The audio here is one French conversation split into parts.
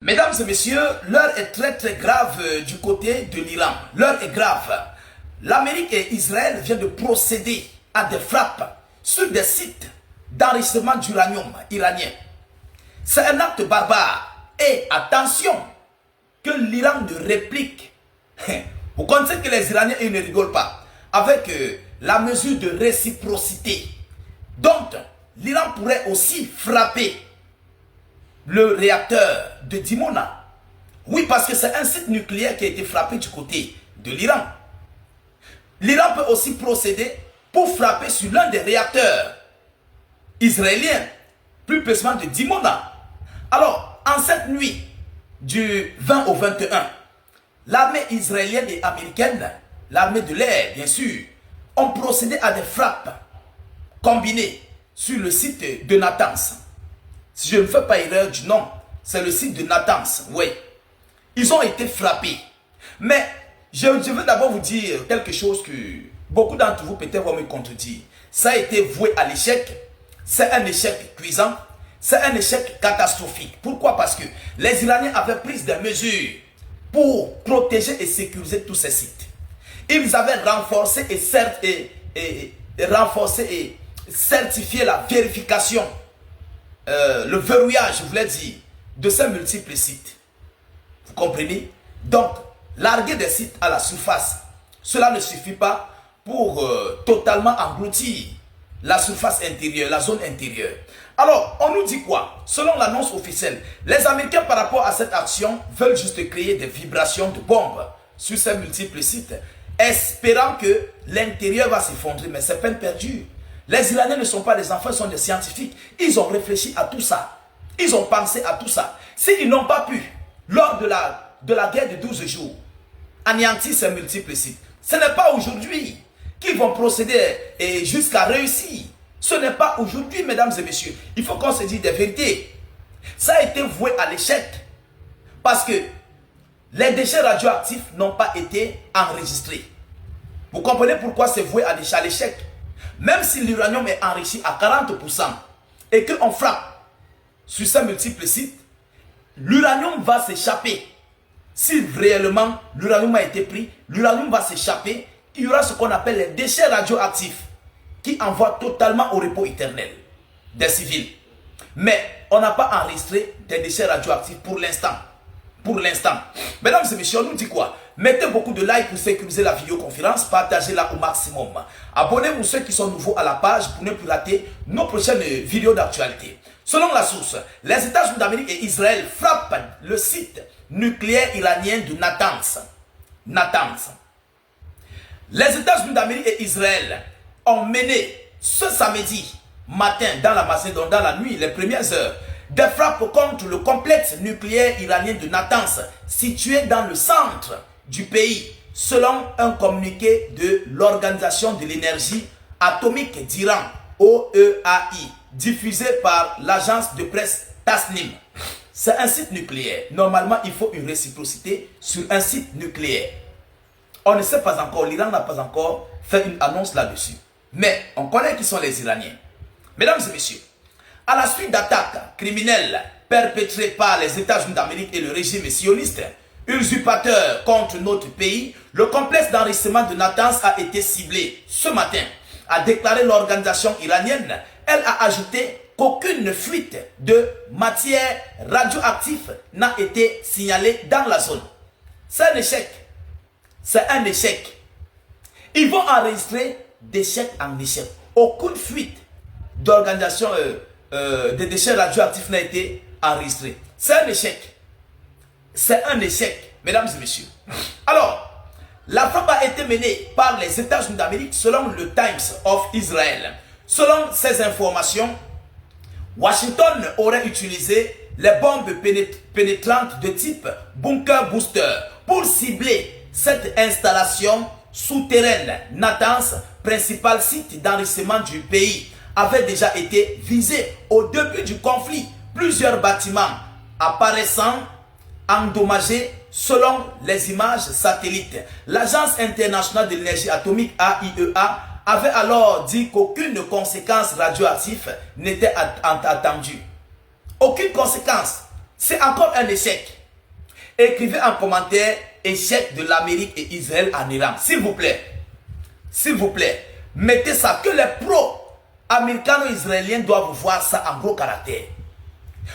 Mesdames et messieurs, l'heure est très grave du côté de l'Iran. L'heure est grave. L'Amérique et Israël viennent de procéder à des frappes sur des sites d'enrichissement d'uranium iranien. C'est un acte barbare. Et attention, que l'Iran ne réplique. Vous connaissez que les Iraniens ils ne rigolent pas avec la mesure de réciprocité. Donc, l'Iran pourrait aussi frapper le réacteur de Dimona. Oui, parce que c'est un site nucléaire qui a été frappé du côté de l'Iran. L'Iran peut aussi procéder pour frapper sur l'un des réacteurs israéliens, plus précisément de Dimona. Alors, en cette nuit du 20 au 21, l'armée israélienne et américaine, l'armée de l'air bien sûr, ont procédé à des frappes combinées sur le site de Natanz. Si je ne fais pas erreur du nom, c'est le site de Natanz, oui. Ils ont été frappés. Mais je veux d'abord vous dire quelque chose que beaucoup d'entre vous peut-être vont me contredire. Ça a été voué à l'échec. C'est un échec cuisant. C'est un échec catastrophique. Pourquoi? Parce que les Iraniens avaient pris des mesures pour protéger et sécuriser tous ces sites. Ils avaient renforcé et certifié la vérification, le verrouillage, je voulais dire, de ces multiples sites. Vous comprenez? Donc, larguer des sites à la surface, cela ne suffit pas pour totalement engloutir la surface intérieure, la zone intérieure. Alors, on nous dit quoi? Selon l'annonce officielle, les Américains par rapport à cette action veulent juste créer des vibrations de bombes sur ces multiples sites, espérant que l'intérieur va s'effondrer, mais c'est peine perdue. Les Iraniens ne sont pas des enfants, ils sont des scientifiques. Ils ont réfléchi à tout ça. Ils ont pensé à tout ça. S'ils n'ont pas pu, lors de la guerre de 12 jours, anéantir ces multiples sites, ce n'est pas aujourd'hui qu'ils vont procéder jusqu'à réussir. Ce n'est pas aujourd'hui, mesdames et messieurs. Il faut qu'on se dise des vérités. Ça a été voué à l'échec. Parce que les déchets radioactifs n'ont pas été enregistrés. Vous comprenez pourquoi c'est voué à l'échec? Même si l'uranium est enrichi à 40% et qu'on frappe sur ces multiples sites, l'uranium va s'échapper. Si réellement l'uranium a été pris, l'uranium va s'échapper. Il y aura ce qu'on appelle les déchets radioactifs qui envoient totalement au repos éternel des civils. Mais on n'a pas enregistré des déchets radioactifs pour l'instant. Pour l'instant. Mesdames et messieurs, on nous dit quoi? Mettez beaucoup de likes pour sécuriser la vidéoconférence, partagez-la au maximum. Abonnez-vous ceux qui sont nouveaux à la page pour ne plus rater nos prochaines vidéos d'actualité. Selon la source, les États-Unis d'Amérique et Israël frappent le site nucléaire iranien de Natanz. Les États-Unis d'Amérique et Israël ont mené ce samedi matin dans la Macédoine, dans la nuit, les premières heures, des frappes contre le complexe nucléaire iranien de Natanz, situé dans le centre du pays, selon un communiqué de l'Organisation de l'énergie atomique d'Iran, OEAI, diffusé par l'agence de presse Tasnim. C'est un site nucléaire. Normalement, il faut une réciprocité sur un site nucléaire. On ne sait pas encore, l'Iran n'a pas encore fait une annonce là-dessus. Mais on connaît qui sont les Iraniens. Mesdames et messieurs, à la suite d'attaques criminelles perpétrées par les États-Unis d'Amérique et le régime sioniste, usurpateur contre notre pays, le complexe d'enrichissement de Natanz a été ciblé ce matin, a déclaré l'organisation iranienne. Elle a ajouté qu'aucune fuite de matière radioactive n'a été signalée dans la zone. C'est un échec. C'est un échec. Ils vont enregistrer d'échec en échec. Aucune fuite d'organisation de déchets radioactifs n'a été enregistrée. C'est un échec. C'est un échec, mesdames et messieurs. Alors, la frappe a été menée par les États-Unis d'Amérique selon le Times of Israel. Selon ces informations, Washington aurait utilisé les bombes pénétrantes de type bunker booster pour cibler cette installation souterraine. Natanz, principal site d'enrichissement du pays, avait déjà été visé au début du conflit. Plusieurs bâtiments apparaissant endommagés selon les images satellites. L'Agence internationale de l'énergie atomique AIEA avait alors dit qu'aucune conséquence radioactive n'était attendue. Aucune conséquence. C'est encore un échec. Écrivez en commentaire échec de l'Amérique et Israël en Iran. S'il vous plaît. S'il vous plaît. Mettez ça. Que les pro-américano-israéliens doivent voir ça en gros caractère.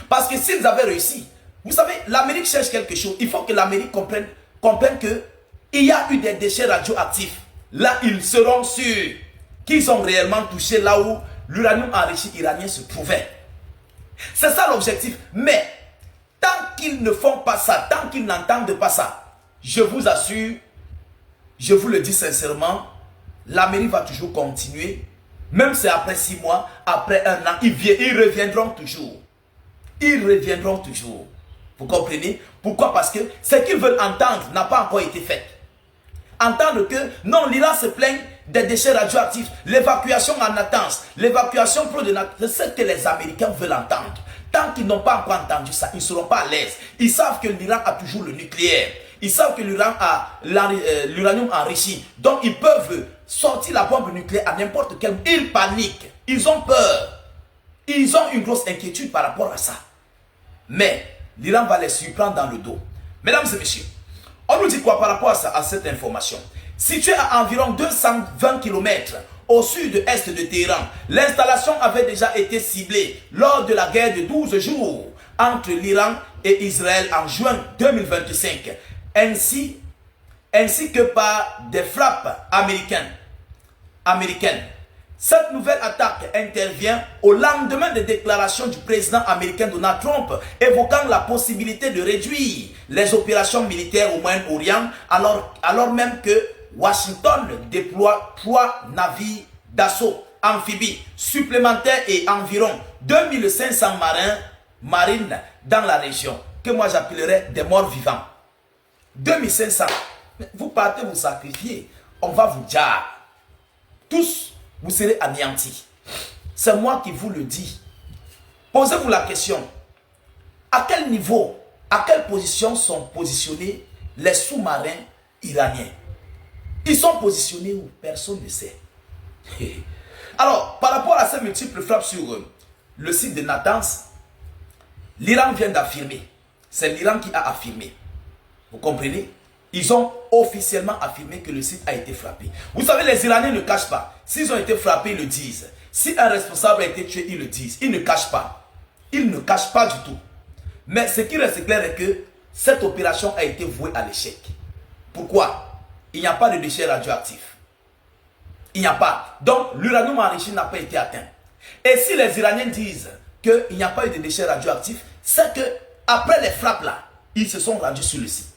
Parce que s'ils avaient réussi, vous savez, l'Amérique cherche quelque chose. Il faut que l'Amérique comprenne qu'il y a eu des déchets radioactifs. Là, ils seront sûrs qu'ils ont réellement touché là où l'uranium enrichi iranien se trouvait. C'est ça l'objectif. Mais, tant qu'ils ne font pas ça, tant qu'ils n'entendent pas ça, je vous assure, je vous le dis sincèrement, l'Amérique va toujours continuer. Même si après 6 mois, après 1 an, ils reviendront toujours. Ils reviendront toujours. Vous comprenez? Pourquoi? Parce que ce qu'ils veulent entendre n'a pas encore été fait. Entendre que non, l'Iran se plaigne des déchets radioactifs, l'évacuation en Natanz, l'évacuation pro de Natanz, c'est ce que les Américains veulent entendre. Tant qu'ils n'ont pas encore entendu ça, ils ne seront pas à l'aise. Ils savent que l'Iran a toujours le nucléaire. Ils savent que l'Iran a l'uranium enrichi. Donc ils peuvent sortir la bombe nucléaire à n'importe quel moment. Ils paniquent. Ils ont peur. Ils ont une grosse inquiétude par rapport à ça. Mais l'Iran va les surprendre dans le dos. Mesdames et messieurs, on nous dit quoi par rapport à cette information? Située à environ 220 km au sud-est de Téhéran, l'installation avait déjà été ciblée lors de la guerre de 12 jours entre l'Iran et Israël en juin 2025, ainsi que par des frappes américaines. Cette nouvelle attaque intervient au lendemain des déclarations du président américain Donald Trump évoquant la possibilité de réduire les opérations militaires au Moyen-Orient alors même que Washington déploie 3 navires d'assaut amphibies supplémentaires et environ 2500 marines dans la région, que moi j'appellerais des morts vivants. 2500. Vous partez vous sacrifier, on va vous dire. Tous, vous serez anéantis. C'est moi qui vous le dis. Posez-vous la question. À quel niveau, à quelle position sont positionnés les sous-marins iraniens? Ils sont positionnés où? Personne ne sait. Alors, par rapport à ces multiples frappes sur le site de Natanz, l'Iran vient d'affirmer. C'est l'Iran qui a affirmé. Vous comprenez? Ils ont officiellement affirmé que le site a été frappé. Vous savez, les Iraniens ne cachent pas. S'ils ont été frappés, ils le disent. Si un responsable a été tué, ils le disent. Ils ne cachent pas. Ils ne cachent pas du tout. Mais ce qui reste clair est que cette opération a été vouée à l'échec. Pourquoi? Il n'y a pas de déchets radioactifs. Il n'y a pas. Donc, l'uranium enrichi n'a pas été atteint. Et si les Iraniens disent qu'il n'y a pas eu de déchets radioactifs, c'est que après les frappes là, ils se sont rendus sur le site.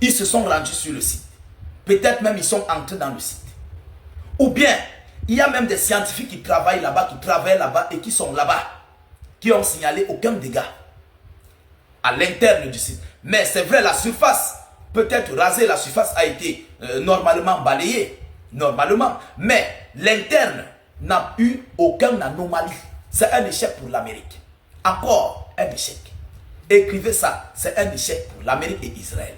Ils se sont rendus sur le site. Peut-être même ils sont entrés dans le site. Ou bien, il y a même des scientifiques qui travaillent là-bas, et qui sont là-bas, qui ont signalé aucun dégât à l'interne du site. Mais c'est vrai, la surface, peut-être rasée, la surface a été normalement balayée. Normalement. Mais l'interne n'a eu aucune anomalie. C'est un échec pour l'Amérique. Encore un échec. Écrivez ça. C'est un échec pour l'Amérique et Israël.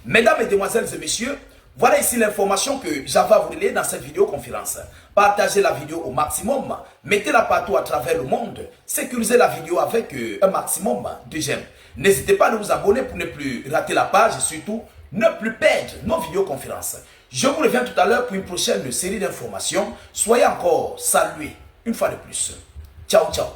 Mesdames, Mesdemoiselles et Messieurs, voilà ici l'information que j'avais à vous relayer dans cette vidéoconférence. Partagez la vidéo au maximum, mettez-la partout à travers le monde, sécurisez la vidéo avec un maximum de j'aime. N'hésitez pas à vous abonner pour ne plus rater la page et surtout ne plus perdre nos vidéoconférences. Je vous reviens tout à l'heure pour une prochaine série d'informations. Soyez encore salués une fois de plus. Ciao, ciao.